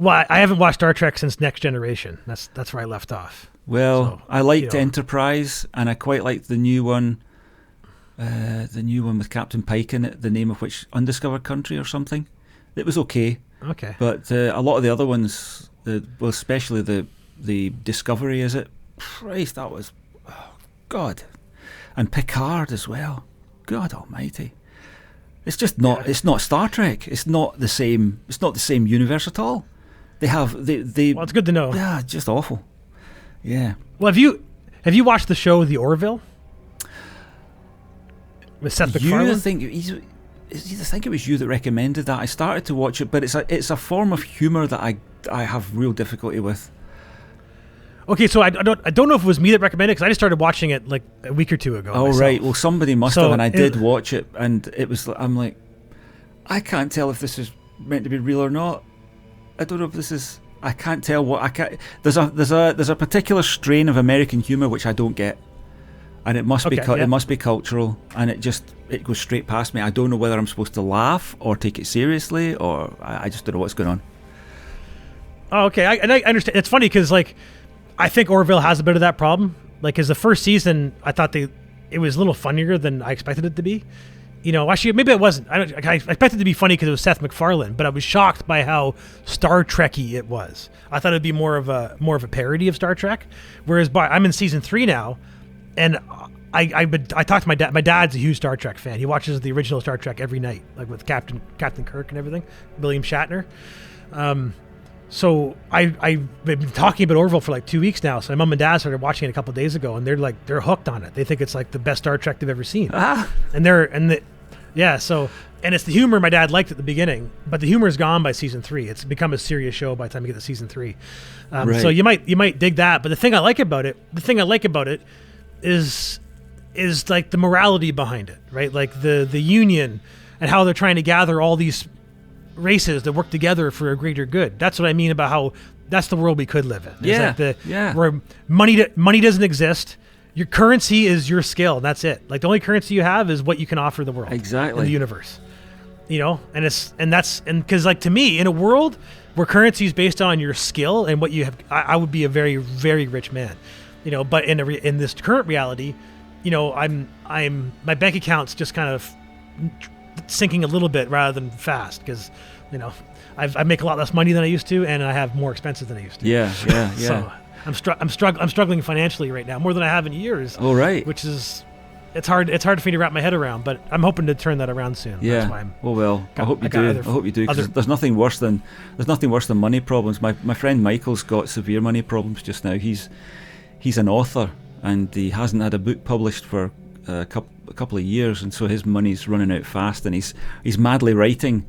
Well, I haven't watched Star Trek since Next Generation. That's where I left off. Well, So, I liked Enterprise, and I quite liked the new one. The new one with Captain Pike in it, the name of which Undiscovered Country or something. It was okay. Okay. But a lot of the other ones, especially the Discovery, is it? Christ, that was, oh, God. And Picard as well. God Almighty. It's just not. It's not Star Trek. It's not the same. It's not the same universe at all. They have they. Well, it's good to know. Yeah, just awful. Yeah. Well, have you watched the show The Orville with Seth MacFarlane? I think it was you that recommended that. I started to watch it, but it's a form of humour that I have real difficulty with. Okay, so I don't know if it was me that recommended it, because I just started watching it like a week or two ago. Oh, myself. right. Well, somebody must have, and I did watch it, and it was. I'm like, I can't tell if this is meant to be real or not. I don't know if this is. I can't tell what I can't. There's a particular strain of American humour which I don't get, and it must it must be cultural, and it goes straight past me. I don't know whether I'm supposed to laugh or take it seriously, or I just don't know what's going on. Oh, okay. I understand. It's funny because like I think Orville has a bit of that problem. Like, as the first season, I thought it was a little funnier than I expected it to be. You know, actually, maybe it wasn't. I expected it to be funny because it was Seth MacFarlane, but I was shocked by how Star Trek-y it was. I thought it'd be more of a parody of Star Trek. Whereas I'm in season 3 now, and I talked to my dad. My dad's a huge Star Trek fan. He watches the original Star Trek every night, like with Captain Kirk and everything, William Shatner. So I've been talking about Orville for like 2 weeks now. So my mom and dad started watching it a couple of days ago, and they're hooked on it. They think it's like the best Star Trek they've ever seen. And it's the humor my dad liked at the beginning, but the humor is gone by season 3. It's become a serious show by the time you get to season 3. Right. So you might dig that. But the thing I like about it is like the morality behind it, right? Like the union and how they're trying to gather all these races that work together for a greater good. That's what I mean about how that's the world we could live in. It's where money doesn't exist. Your currency is your skill. And that's it. Like the only currency you have is what you can offer the world. Exactly. In the universe. You know, and because like to me, in a world where currency is based on your skill and what you have, I would be a very, very rich man. You know, but in this current reality, you know, my bank account's just kind of sinking a little bit rather than fast, because you know I make a lot less money than I used to, and I have more expenses than I used to. Yeah. So I'm struggling financially right now, more than I have in years. Oh, right. Which is it's hard for me to wrap my head around, but I'm hoping to turn that around soon. Yeah. That's why I hope you do. Because there's nothing worse than money problems. My friend Michael's got severe money problems just now. He's an author, and he hasn't had a book published for a couple of years, and so his money's running out fast, and he's madly writing.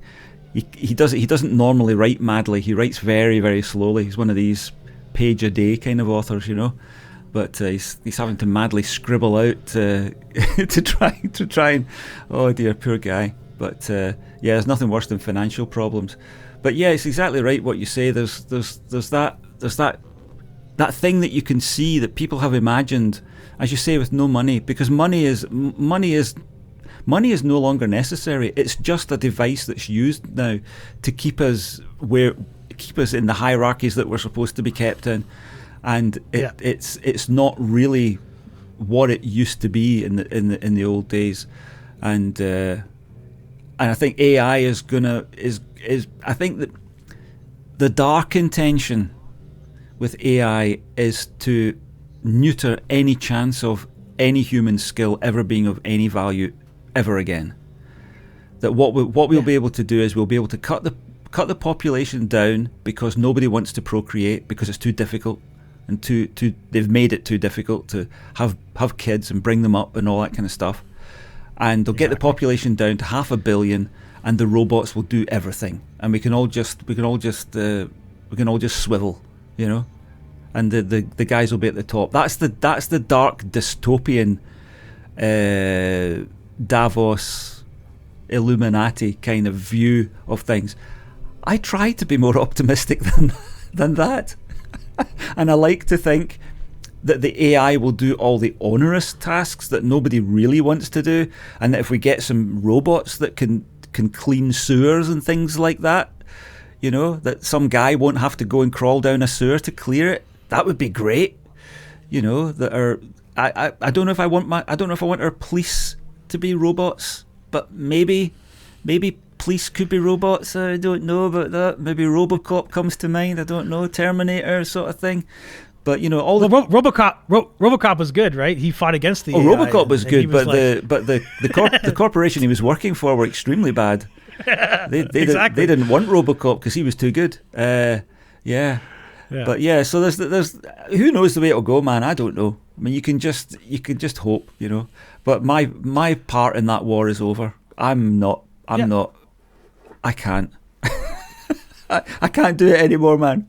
He doesn't normally write madly. He writes very, very slowly. He's one of these page a day kind of authors, you know. But he's having to madly scribble out to try and, oh dear, poor guy. But there's nothing worse than financial problems. But yeah, it's exactly right what you say. There's that thing that you can see that people have imagined, as you say, with no money, because money is no longer necessary. It's just a device that's used now to keep us in the hierarchies that we're supposed to be kept in, and it's not really what it used to be in the old days, and I think AI is I think that the dark intention with AI is to neuter any chance of any human skill ever being of any value ever again. That what we'll be able to do is we'll be able to cut the population down, because nobody wants to procreate, because it's too difficult, and they've made it too difficult to have kids and bring them up and all that kind of stuff. And they'll get the population down to 500 million, and the robots will do everything, and we can all just swivel, you know, and the guys will be at the top. That's the dark dystopian Davos Illuminati kind of view of things. I try to be more optimistic than that, and I like to think that the AI will do all the onerous tasks that nobody really wants to do, and that if we get some robots that can clean sewers and things like that, You know, that some guy won't have to go and crawl down a sewer to clear it. That would be great. You know, that are I don't know if I want our police to be robots, but maybe police could be robots. I don't know about that. Maybe RoboCop comes to mind. I don't know, Terminator sort of thing. But you know, all the RoboCop was good, right? He fought against the. RoboCop was good, but the corporation he was working for were extremely bad. They didn't want RoboCop because he was too good. Yeah. But yeah, so there's who knows the way it'll go, man. I don't know. I mean, you can just hope, you know. But my part in that war is over. I'm not. I can't. I can't do it anymore, man.